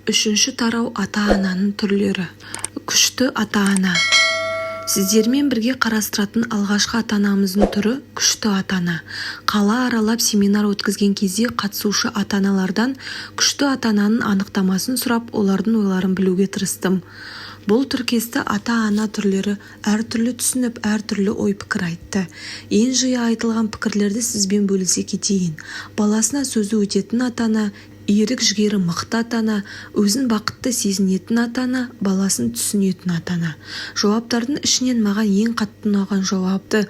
Үшінші тарау ата-ананың түрлері. Күшті ата-ана. Сіздермен бірге қарастыратын алғашқы ата-анамыздың түрі күшті ата-ана. Қала аралап семинар өткізген кезде қатысушы ата-аналардан күшті ата-ананың анықтамасын сұрап, олардың ойларын білуге тырыстым. Бұл тіркесті ата-ана түрлері әртүрлі түсініп, әртүрлі ой-пікір айтты. Ең жиі айтылған пікірлерді сізбен бөлісе кетейін. Баласына сөзі өтетін ата-ана, ерік жігері мықты ата-ана, өзін бақытты сезінетін ата-ана, баласын түсінетін ата-ана. Жауаптардың ішінен маған ең қатты ұнаған жауапты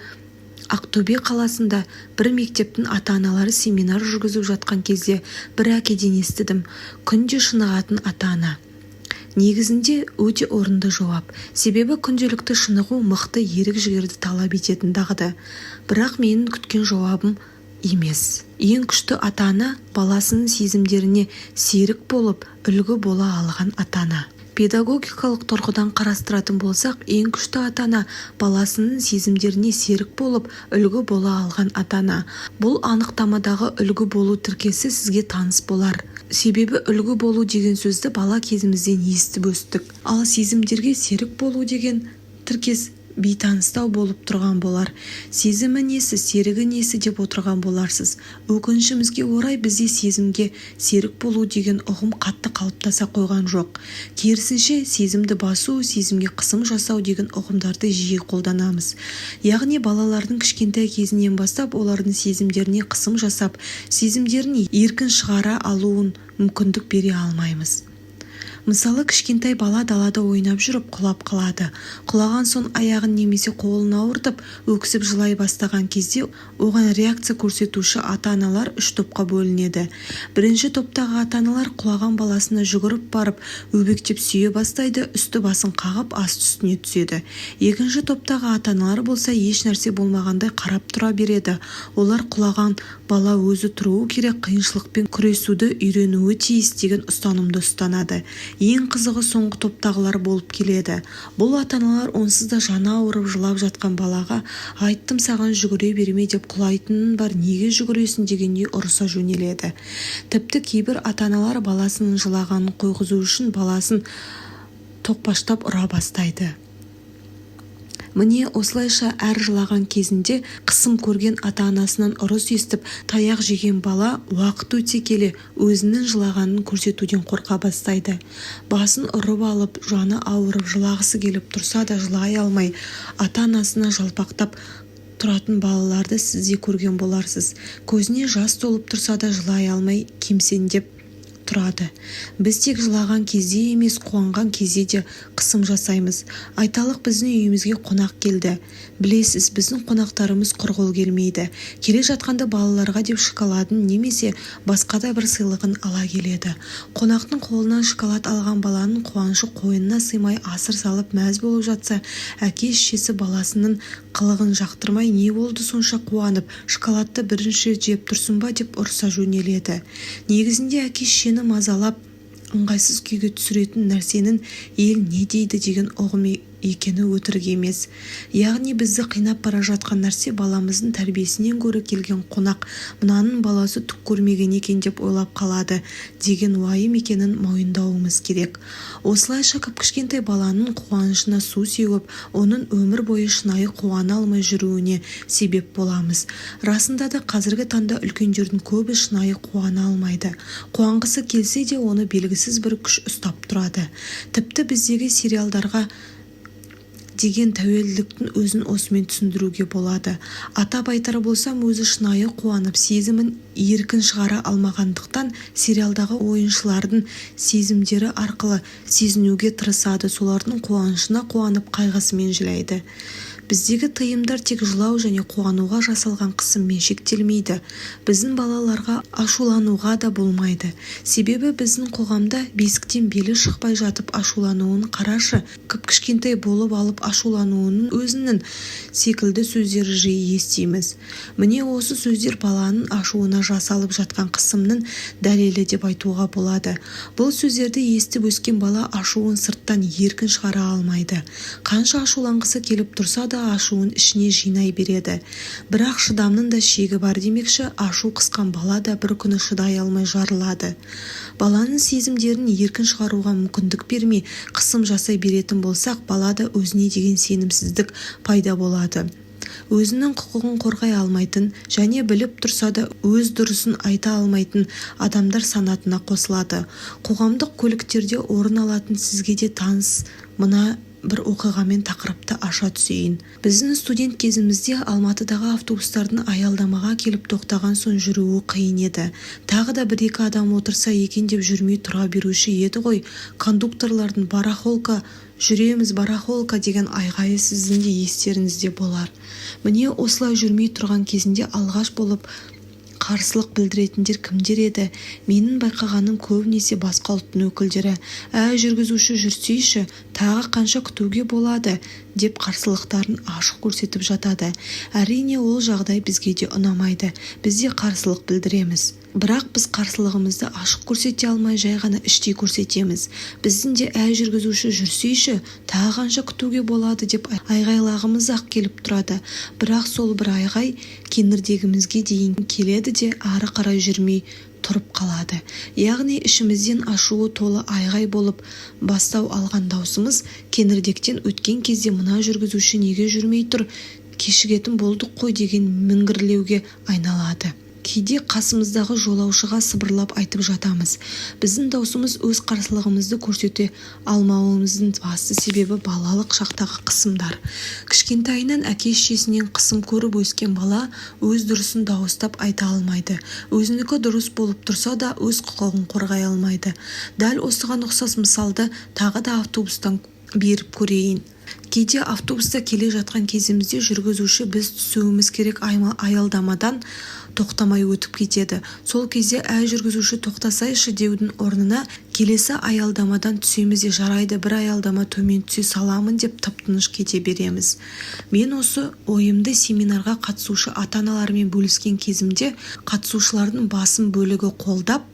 Ақтөбе қаласында бір мектептің ата-аналары семинар жүргізіп жатқан кезде бір әкеден естідім. Күнде шынығатын ата-ана. Негізінде өте орынды жауап. Себебі күнделікті шынығу мықты ерік жігерді талап ететін дағды. Бірақ менің күткен жауабым емес. Ең күшті ата-ана баласының сезімдеріне серік болып, үлгі бола алған ата-ана. Педагогикалық тұрғыдан қарастыратын болсақ, ең күшті ата-ана баласының сезімдеріне серік болып, үлгі бола алған ата-ана. Бұл анықтамадағы үлгі болу тіркесі сізге таныс болар. Себебі үлгі болу деген сөзді бала кезімізден естіп өстік. Ал сезімдерге серік болу деген тіркес бейтаныстау болып тұрған болар. Сезімі несі, серігі несі деп отырған боларсыз. Өкінішімізге орай бізде сезімге серік болу деген ұғым қатты қалыптаса қойған жоқ. Керісінше сезімді басу, сезімге қысым жасау деген ұғымдарды жиі қолданамыз. Яғни балалардың кішкентай кезінен бастап олардың сезімдеріне қысым жасап, сезімдерін еркін шығара алуын мүмкіндік бере алмаймыз. Мысалы, кішкентай бала далада ойнап жүріп құлап қалады. Құлаған соң аяғын немесе қолын ауыртып, өксіп жылай бастаған кезде оған реакция көрсетуші ата-аналар үш топқа бөлінеді. Бірінші топтағы ата-аналар құлаған баласына жүгіріп барып, өбектеп сүйе бастайды, үсті басын қағып аст үстіне түседі. Екінші топтағы ата-аналар болса еш нәрсе болмағандай қарап тұра береді. Олар құлаған бала өзі тұруы керек, қиыншылықпен күресуді үйренуі тиіс деген ұстанымды ұстанады. Ең қызығы соңғы топтағылар болып келеді. Бұл ата-аналар онсыз да жаны ауырып жылап жатқан балаға айттым саған жүгіре берме деп құлайтынын бар, неге жүгіресің дегендей ұрыса жөнеледі. Тіпті кейбір ата-аналар баласының жылағанын қойғызу үшін баласын тоқпаштап ұра бастайды. Міне осылайша әр жылаған кезінде қысым көрген ата-анасынан ұрыс естіп, таяқ жеген бала уақыт өте келе өзінің жылағанын көрсетуден қорқа бастайды. Басын ұрып алып, жаны ауырып жылағысы келіп тұрса да жылай алмай, ата-анасына жалпақтап тұратын балаларды сіз де көрген боларсыз. Көзіне жас толып тұрса да жылай алмай, кемсеңдеп тұрады. Біз тек жылаған кезде емес, қуанған кезде де қысым жасаймыз. Айталық, біздің үйімізге қонақ келді. Білесіз, біздің қонақтарымыз құрғыл келмейді. Келе жатқанда балаларға деп шоколадын немесе басқа да бір сыйлығын ала келеді. Қонақтың қолынан шоколад алған баланың қуанышы қойнына сыймай асыр салып мәз болып жатса, әке-шешесі баласының қылығын жақтырмай, не болды сонша қуанып, шоколадты бірінші жеп тұрсың ба деп ұрса жөнеледі. Негізінде әке-шешені мазалап, ыңғайсыз күйге түсіретін нәрсенің ел не дейді деген ұғым екені өтірік емес. Яғни бізді қинап бара жатқан нәрсе баламыздың тәрбиесінен гөрі келген қонақ, мынаның баласы түк көрмеген екен деп ойлап қалады деген уайым екенін мойындауымыз керек. Осылайша кішкентай баланың қуанышына су сеуіп, оның өмір бойы шынайы қуана алмай жүруіне себеп боламыз. Расында да қазіргі таңда үлкендердің көбі шынайы қуана алмайды. Қуанғысы келсе де оны белгісіз бір күш ұстап тұрады. Тіпті біздегі сериалдарға деген тәуелділіктің өзін осымен түсіндіруге болады. Атап айтар болсам, өзі шынайы қуанып, сезімін еркін шығара алмағандықтан сериалдағы ойыншылардың сезімдері арқылы сезінуге тырысады, солардың қуанышына қуанып, қайғысымен жылайды. Біздегі тыйымдар тек жылау және қуануға жасалған қысыммен шектелмейді. Біздің балаларға ашулануға да болмайды. Себебі біздің қоғамда бесіктен белі шықпай жатып ашулануын қарашы, кішкентай болып алып ашулануының өзінің секілді сөздер жиі естиміз. Міне осы сөздер баланың ашуына жасалып жатқан қысымның дәлелі деп айтуға болады. Бұл сөздерді естіп өскен бала ашуын сырттан еркін шығара алмайды. Қанша ашуланғысы келіп тұрса да болса ашуын ішіне жинай береді. Бірақ шыдамның да шегі бар демекші, ашу қысқан бала да бір күні шыдай алмай жарылады. Баланың сезімдерін еркін шығаруға мүмкіндік бермей, қысым жасай беретін болсақ, балада өзіне деген сенімсіздік пайда болады. Өзінің құқығын қорғай алмайтын және біліп тұрса да өз дұрысын айта алмайтын адамдар санатына қосылады. Қоғамдық көліктерде орын алатын сізге де таныс мына бір оқиғамен тақырыпты аша түсейін. Біздің студент кезімізде Алматыдағы автобустардың аялдамаға келіп тоқтаған соң жүруі қиын еді. Тағы да бір-екі адам отырса екен деп жүрмей тұра беруші еді ғой. Кондукторлардың барахолка, жүреміз барахолка деген айғайы сіздің де естеріңізде болар. Міне осылай жүрмей тұрған кезінде алғаш болып қарсылық білдіретіндер кімдер еді? Менің байқағаным көбінесе басқа ұлттың өкілдері. Жүргізуші жүрсейші, тағы қанша күтуге болады деп қарсылықтарын ашық көрсетіп жатады. Әрине ол жағдай бізге де ұнамайды. Біз де қарсылық білдіреміз. Бірақ біз қарсылығымызды ашық көрсете алмай, жай ғана іштей көрсетеміз. Біздің де жүргізуші жүрсейші, тағы қанша күтуге болады деп айғайлағымыз ақ келіп тұрады. Бірақ сол бір айғай кеңірдегімізге дейін келеді де ары қарай жүрмей тұрып қалады. Яғни ішімізден ашуы толы айғай болып бастау алған даусымыз кеңірдектен өткен кезде мына жүргізуші неге жүрмей тұр, кешігетін болдық қой деген міңгірлеуге айналады. Кейде қасымыздағы жолаушыға сыбырлап айтып жатамыз. Біздің даусымыз өз қарсылығымызды көрсете алмауымыздың басты себебі балалық шақтағы қысымдар. Кішкентайынан әке-шешесінен қысым көріп өскен бала өз дұрысын дауыстап айта алмайды. Өзінікі дұрыс болып тұрса да өз құқығын қорғай алмайды. Дәл осыған ұқсас мысалды тағы да автобустан беріп көрейін. Кейде автобуста келе жатқан кезімізде жүргізуші біз түсуіміз керек аялдамадан тоқтамай өтіп кетеді. Сол кезде жүргізуші тоқтасайшы деудің орнына келесі аялдамадан түсеміз де жарайды, бір аялдама төмен түсе саламын деп тып-тыныш кете береміз. Мен осы ойымды семинарға қатысушы ата-аналармен бөліскен кезімде қатысушылардың басым бөлігі қолдап,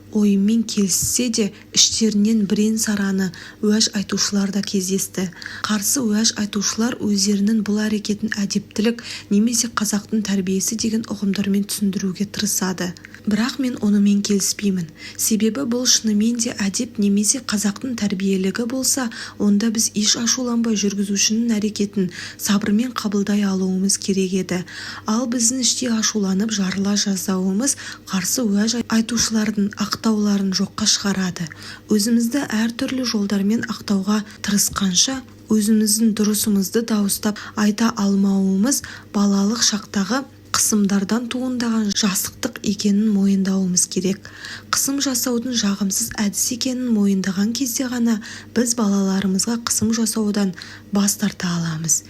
ойыммен келіссе де іштерінен бірен-сараны уәж айтушылар да кездесті. Қарсы уәж айтушылар өздерінің бұл әрекетін әдептілік немесе қазақтың тәрбиесі деген ұғымдармен түсіндіруге тырысады. Бірақ мен онымен келіспеймін. Себебі бұл шынымен де әдеп немесе қазақтың тәрбиелігі болса, онда біз еш ашуланбай жүргізушінің әрекетін сабырмен қабылдай алуымыз керек еді. Ал біздің іште ашуланып жарыла жаздауымыз қарсы уәж айтушылардың ақтауларын жоққа шығарады. Өзімізді әртүрлі жолдармен ақтауға тырысқанша, өзіміздің дұрысымызды дауыстап айта алмауымыз балалық шақтағы қысымдардан туындаған жасықтық екенін мойындауымыз керек. Қысым жасаудың жағымсыз әдіс екенін мойындаған кезде ғана біз балаларымызға қысым жасаудан бас тарта аламыз.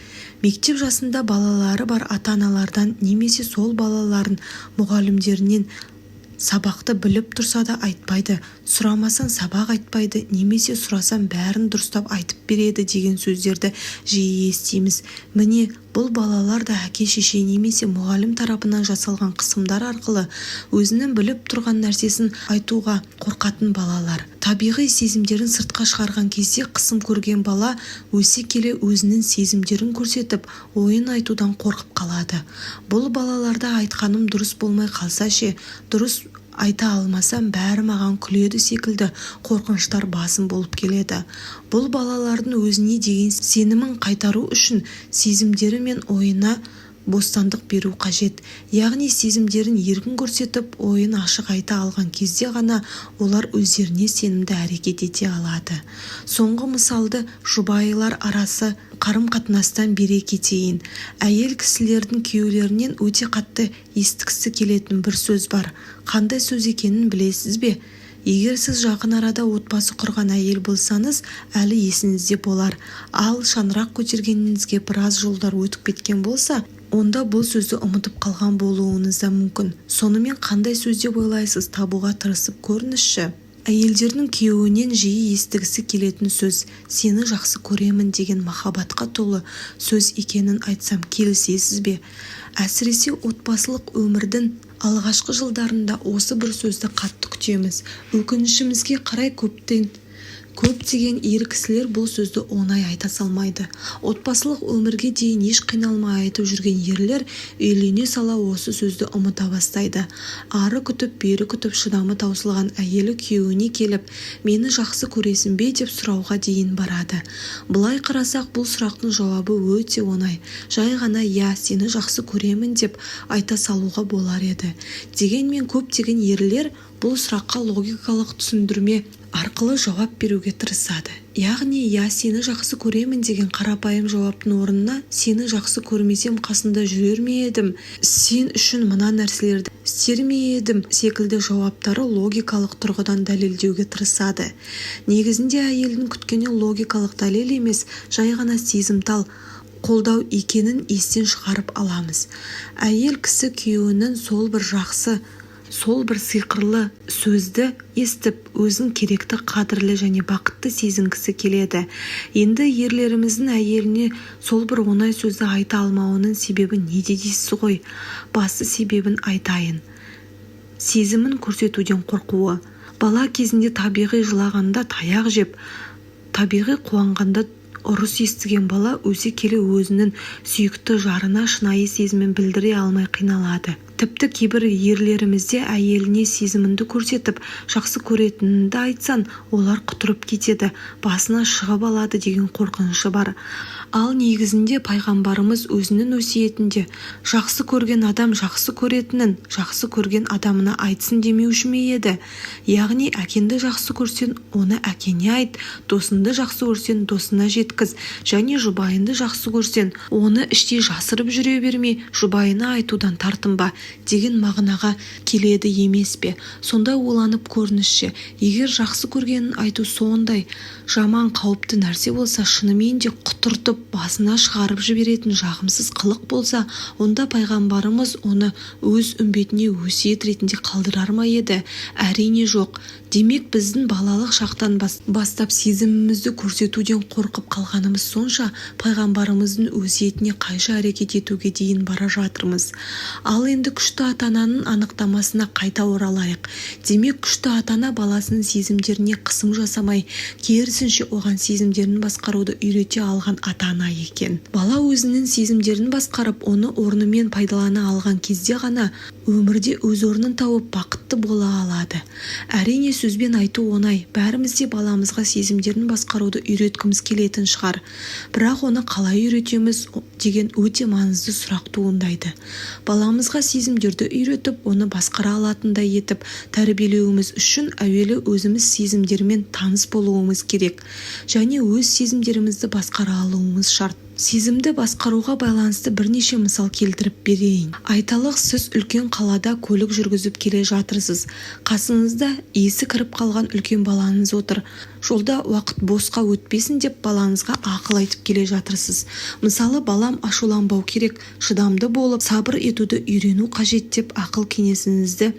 Мектеп жасында балалары бар ата-аналардан немесе сол балаларын мұғалімдерінен сабақты біліп тұрса да айтпайды, сұрамасаң сабақ айтпайды, немесе сұрасаң бәрін дұрыстап айтып береді деген сөздерді жиі естиміз. Міне, бұл балалар да әке-шеше немесе мұғалім тарапынан жасалған қысымдар арқылы өзінің біліп тұрған нәрсесін айтуға қорқатын балалар. Табиғи сезімдерін сыртқа шығарған кезде қысым көрген бала өсе келе өзінің сезімдерін көрсетіп, ойын айтудан қорқып қалады. Бұл балаларда айтқаным дұрыс болмай қалса ше, дұрыс айта алмасам бәрі маған күледі секілді қорқыныштар басым болып келеді. Бұл балалардың өзіне деген сенімін қайтару үшін сезімдері мен ойына бостандық беру қажет. Яғни сезімдерін еркін көрсетіп, ойын ашық айта алған кезде ғана олар өздеріне сенімді әрекет ете алады. Соңғы мысалды жұбайлар арасы қарым-қатынастан бере кетейін. Әйел кісілердің күйеулерінен өте қатты естігісі келетін бір сөз бар. Қандай сөз екенін білесіз бе? Егер сіз жақын арада отбасы құрған әйел болсаңыз, әлі есіңізде болар. Ал шаңырақ көтергеніңізге біраз жылдар өтіп кеткен болса, онда бұл сөзді ұмытып қалған болуыңыз да мүмкін. Сонымен қандай сөз деп ойлайсыз, табуға тырысып көріңізші. Әйелдердің күйеуінен жиі естігісі келетін сөз «сені жақсы көремін» деген махаббатқа толы сөз екенін айтсам келісесіз бе? Әсіресе отбасылық өмірдің алғашқы жылдарында осы бір сөзді қатты күтеміз. Өкінішімізге қарай көптен Көптеген ер кісілер бұл сөзді оңай айта салмайды. Отбасылық өмірге дейін еш қиналмай айтып жүрген ерлер үйлене сала осы сөзді ұмыта бастайды. Ары күтіп, бері күтіп шыдамы таусылған әйелі күйеуіне келіп, мені жақсы көресің бе деп сұрауға дейін барады. Былай қарасақ, бұл сұрақтың жауабы өте оңай. Жай ғана «Я, сені жақсы көремін» деп айта салуға болар еді. Дегенмен көптеген ерлер бұл сұраққа логикалық түсіндірме арқылы жауап беруге тырысады. Яғни «Я, сені жақсы көремін» деген қарапайым жауаптың орнына «Сені жақсы көрмесем қасында жүрер ме едім? Сен үшін мына нәрселерді істер ме едім?» секілді жауаптары логикалық тұрғыдан дәлелдеуге тырысады. Негізінде әйелдің күткені логикалық дәлел емес, жай ғана сезімтал қолдау екенін естен шығарып аламыз. Әйел кісі күйеуінің сол бір сиқырлы сөзді естіп, өзін керекті, қадірлі және бақытты сезінгісі келеді. Енді ерлеріміздің әйеліне сол бір оңай сөзді айта алмауының себебі неде дейсіз ғой? Басты себебін айтайын. Сезімін көрсетуден қорқуы. Бала кезінде табиғи жылағанда таяқ жеп, табиғи қуанғанда ұрыс естіген бала өсе келе өзінің сүйікті жарына шынайы сезімін білдіре алмай қиналады. Тіпті кейбір ерлерімізде әйеліне сезімінді көрсетіп, жақсы көретініңді айтсан, олар құтырып кетеді, басына шығып алады деген қорқынышы бар. Ал негізінде пайғамбарымыз өзінің өсиетінде жақсы көрген адам жақсы көретінін, жақсы көрген адамына айтсын демеуші ме еді? Яғни әкеңді жақсы көрсең, оны әкеңе айт, досыңды жақсы көрсең, досына жеткіз, және жұбайыңды жақсы көрсең, оны іштей жасырып жүре берме, жұбайына айтудан тартынба деген мағынаға келеді емес пе? Сонда ойланып көріңізші, егер жақсы көргенін айту сондай жаман қауіпті нәрсе болса, шынымен де құтыртып басына шығарып жіберетін жағымсыз қылық болса, онда пайғамбарымыз оны өз үмбетіне өсиет ретінде қалдырар ма еді? Әрине жоқ. Демек біздің балалық шақтан бастап сезімімізді көрсетуден қорқып қалғанымыз сонша, пайғамбарымыздың өсиетіне қайшы әрекет етуге дейін бара жатырмыз. Ал енді күшті ата-ананың анықтамасына қайта оралайық. Демек күшті ата-ана баласының сезімдеріне қысым жасамай, керісінше оған сезімдерін басқаруды үйрете алған ата-ана екен. Бала өзінің сезімдерін басқарып, оны орнымен пайдалана алған кезде ғана өмірде өз орнын тауып бақытты бола алады. Әрине сөзбен айту оңай, бәріміз де баламызға сезімдерін басқаруды үйреткіміз келетін шығар. Бірақ оны қалай үйретеміз деген өте маңызды сұрақ туындайды. Баламызға сезімдерді үйретіп, оны басқара алатындай етіп тәрбиелеуіміз үшін әуелі өзіміз сезімдермен таныс болуымыз керек, және өз сезімдерімізді басқара алуымыз шарт. Сезімді басқаруға байланысты бірнеше мысал келтіріп берейін. Айталық, сіз үлкен қалада көлік жүргізіп келе жатырсыз. Қасыңызда есі кіріп қалған үлкен балаңыз отыр. Жолда уақыт босқа өтпесін деп балаңызға ақыл айтып келе жатырсыз. Мысалы, балам ашуланбау керек, шыдамды болып, сабыр етуді үйрену қажет деп ақыл кеңесіңізді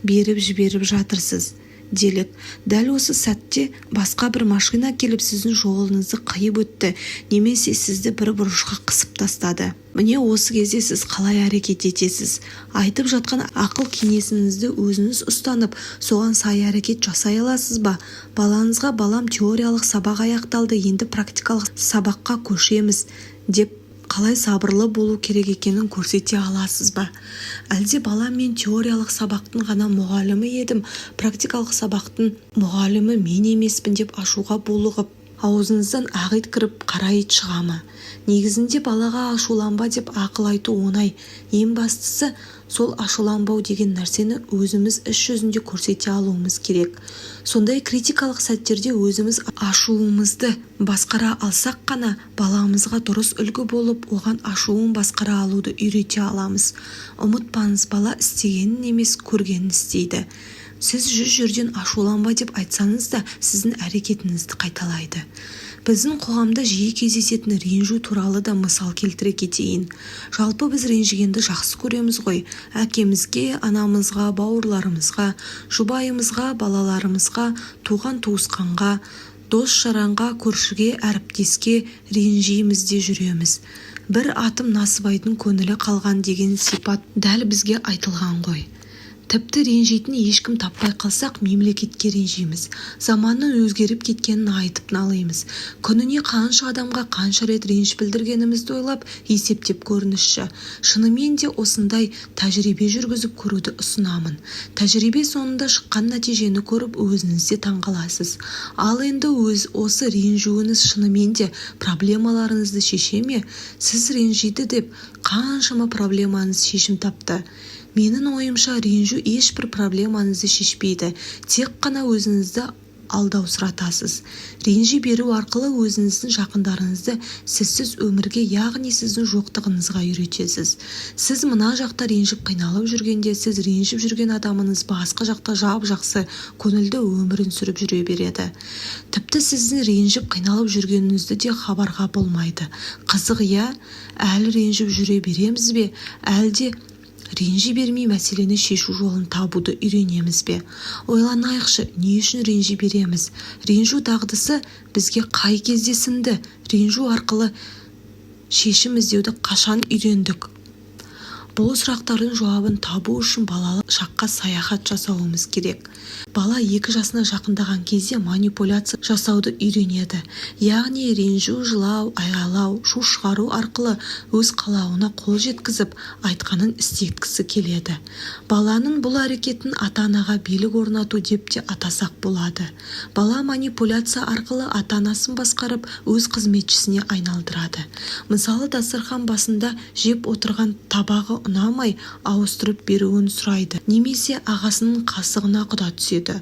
беріп жіберіп жатырсыз. Делік. Дәл осы сәтте басқа бір машина келіп сіздің жолыңызды қиып өтті, немесе сізді бір бұрышқа қысып тастады. Міне осы кезде сіз қалай әрекет етесіз? Айтып жатқан ақыл кеңесіңізді өзіңіз ұстанып, соған сай әрекет жасай аласыз ба? Балаңызға балам теориялық сабақ аяқталды, енді практикалық сабаққа көшеміз деп қалай сабырлы болу керек екенін көрсете аласыз ба? Әлде бала мен теориялық сабақтың ғана мұғалімі едім, практикалық сабақтың мұғалімі мен емеспін деп ашуға булығып, аузыңыздан ақ ит кіріп қара ит шыға ма? Негізінде балаға ашуланба деп ақыл айту оңай. Ең бастысы сол ашуланбау деген нәрсені өзіміз іс жүзінде көрсете алуымыз керек. Сондай критикалық сәттерде өзіміз ашуымызды басқара алсақ қана баламызға дұрыс үлгі болып, оған ашуын басқара алуды үйрете аламыз. Ұмытпаңыз, бала істегенін емес, көргенін істейді. Сіз 100 жерден ашуланба деп айтсаңыз да, сіздің әрекетіңізді қайталайды. Біздің қоғамда жиі кездесетін ренжу туралы да мысал келтіре кетейін. Жалпы біз ренжігенді жақсы көреміз ғой. Әкемізге, анамызға, бауырларымызға, жұбайымызға, балаларымызға, туған туысқанға, дос жаранға, көршіге, әріптеске ренжиміз де жүреміз. Бір атым Насыбайдың көңілі қалған деген сипат дәл бізге айтылған ғой. Тіпті ренжитін ешкім таппай қалсақ мемлекетке ренжиміз. Заманның өзгеріп кеткенін айтып налаймыз. Күніне қанша адамға қанша рет реніш білдіргенімізді ойлап есептеп көрініші. Шынымен де осындай тәжірибе жүргізіп көруді ұсынамын. Тәжірибе соңында шыққан нәтижені көріп өзіңіз де таңғаласыз. Ал енді осы ренжуіңіз шынымен де проблемаларыңызды шеше ме? Сіз ренжиді деп қаншама проблемаңыз шешім тапты. Менің ойымша ренжу ешбір проблемаңызды шешпейді. Тек қана өзіңізді алдаусыратасыз. Ренжи беру арқылы өзіңіздің жақындарыңызды сізсіз өмірге, яғни сіздің жоқтығыңызға үйретесіз. Сіз мына жақта ренжіп қиналып жүргенде, сіз ренжіп жүрген адамыңыз басқа жақта жап-жақсы көңілді өмірін сүріп жүре береді. Тіпті сіздің ренжіп қиналып жүргеніңізді де хабарға болмайды. Қызық, иә? Әлі ренжіп жүре береміз бе? Әлде ренжи бермей мәселені шешу жолын табуды үйренеміз бе? Ойланайықшы, не үшін ренжи береміз? Ренжу дағдысы бізге қай кезде сіңді? Ренжу арқылы шешім іздеуді қашан үйрендік? Бұл сұрақтардың жауабын табу үшін балалық шаққа саяхат жасауымыз керек. Бала 2 жасына жақындаған кезде манипуляция жасауды үйренеді. Яғни ренжу, жылау, айғайлау, шу шығару арқылы өз қалауына қол жеткізіп, айтқанын істеткісі келеді. Баланың бұл әрекетін ата-анаға билік орнату деп те атасақ болады. Бала манипуляция арқылы ата-анасын басқарып, өз қызметшісіне айналдырады. Мысалы, дастархан басында жеп отырған табағы ұнамай ауыстырып беруін сұрайды, немесе ағасының қасығына құда түседі.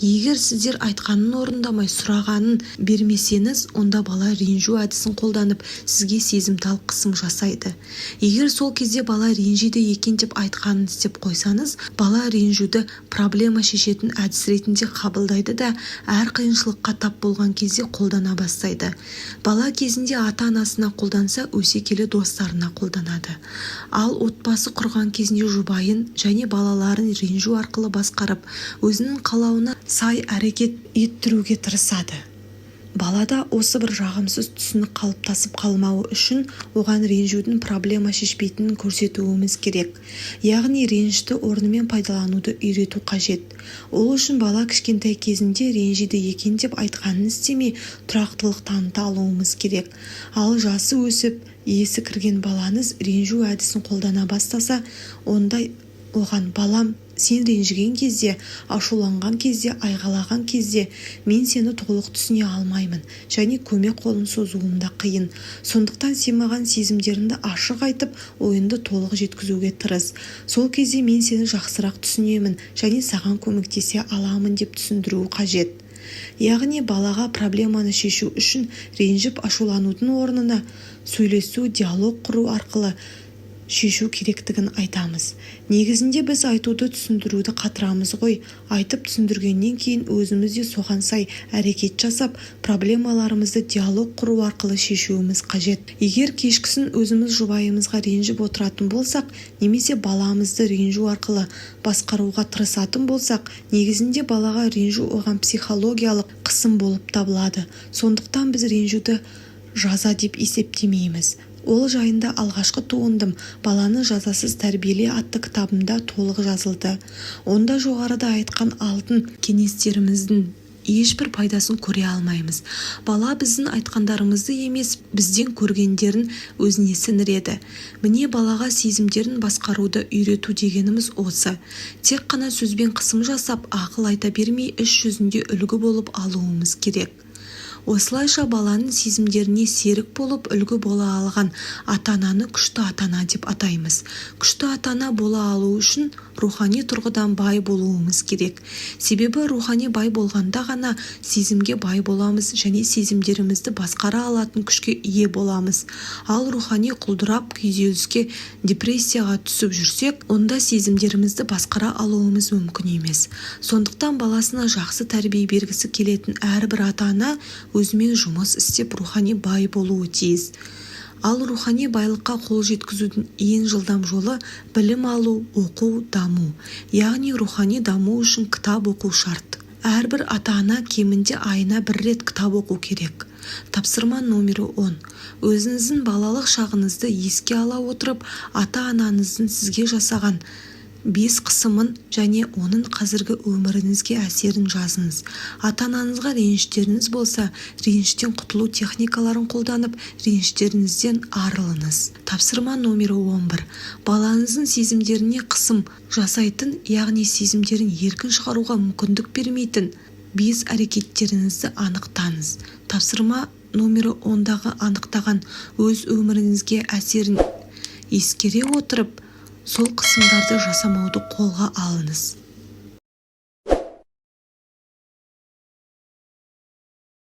Егер сіздер айтқанын орындамай сұрағанын бермесеңіз, онда бала ренжу әдісін қолданып сізге сезімтал қысым жасайды. Егер сол кезде бала ренжиді екен деп айтқанын істеп қойсаңыз, бала ренжуді проблема шешетін әдіс ретінде қабылдайды да әр қиыншылыққа тап болған кезде қолдана бастайды. Бала кезінде ата-анасына қолданса, өсе келе достарына қолданады. Ал отбасы құрған кезінде жұбайын және балаларын ренжу арқылы басқарып, өзінің қалауына сай әрекет еттіруге тырысады. Балада осы бір жағымсыз түсінік қалыптасып қалмауы үшін оған ренжудің проблема шешпейтінін көрсетуіміз керек. Яғни ренішті орнымен пайдалануды үйрету қажет. Ол үшін бала кішкентай кезінде ренжиді екен деп айтқанын істемей, тұрақтылық таныта алуымыз керек. Ал жасы өсіп, есі кірген балаңыз ренжу әдісін қолдана бастаса, онда оған балам, сен ренжіген кезде, ашуланған кезде, айғалаған кезде мен сені толық түсіне алмаймын және көмек қолын созуым да қиын. Сондықтан сен маған сезімдеріңді ашық айтып, ойынды толық жеткізуге тырыс. Сол кезде мен сені жақсырақ түсінемін және саған көмектесе аламын деп түсіндіру қажет. Яғни балаға проблеманы шешу үшін ренжіп ашуланудың орнына сөйлесу, диалог құру арқылы шешу керектігін айтамыз. Негізінде біз айтуды түсіндіруді қатырамыз ғой. Айтып түсіндіргеннен кейін өзімізде соған сай әрекет жасап, проблемаларымызды диалог құру арқылы шешуіміз қажет. Егер кешкісін өзіміз жұбайымызға ренжіп отыратын болсақ, немесе баламызды ренжу арқылы басқаруға тырысатын болсақ, негізінде балаға ренжу оған психологиялық қысым болып табылады. Сондықтан біз ренжуді жаза деп есептемейміз. Ол жайында алғашқы туындым «Баланы жазасыз тәрбиеле» атты кітабымда толық жазылды. Онда жоғарыда айтқан алтын кеңестеріміздің ешбір пайдасын көре алмаймыз. Бала біздің айтқандарымызды емес, бізден көргендерін өзіне сіңіреді. Міне балаға сезімдерін басқаруды үйрету дегеніміз осы. Тек қана сөзбен қысым жасап, ақыл айта бермей, іс жүзінде үлгі болып алуымыз керек. Осылайша баланың сезімдеріне серік болып үлгі бола алған ата-ананы күшті ата-ана деп атаймыз. Күшті ата-ана бола алу үшін рухани тұрғыдан бай болуымыз керек. Себебі рухани бай болғанда ғана сезімге бай боламыз және сезімдерімізді басқара алатын күшке ие боламыз. Ал рухани құлдырап, күйзеліске, депрессияға түсіп жүрсек, онда сезімдерімізді басқара алуымыз мүмкін емес. Сондықтан баласына жақсы тәрбие бергісі келетін әрбір ата-ана өзімен жұмыс істеп рухани бай болуы тиіс. Ал рухани байлыққа қол жеткізудің ең жылдам жолы білім алу, оқу, даму. Яғни рухани даму үшін кітап оқу шарт. Әрбір ата-ана кемінде айына 1 рет кітап оқу керек. Тапсырма номері 10. Өзіңіздің балалық шағыңызды еске ала отырып, ата-анаңыздың сізге жасаған бес қысымын және оның қазіргі өміріңізге әсерін жазыңыз. Ата-анаңызға реніштеріңіз болса, реніштен құтылу техникаларын қолданып, реніштеріңізден арылыңыз. Тапсырма номері 11. Балаңыздың сезімдеріне қысым жасайтын, яғни сезімдерін еркін шығаруға мүмкіндік бермейтін бес әрекеттеріңізді анықтаңыз. Тапсырма номері 10-дағы анықтаған өз өміріңізге әсерін ескере отырып, сол қысымдарды жасамауды қолға алыңыз.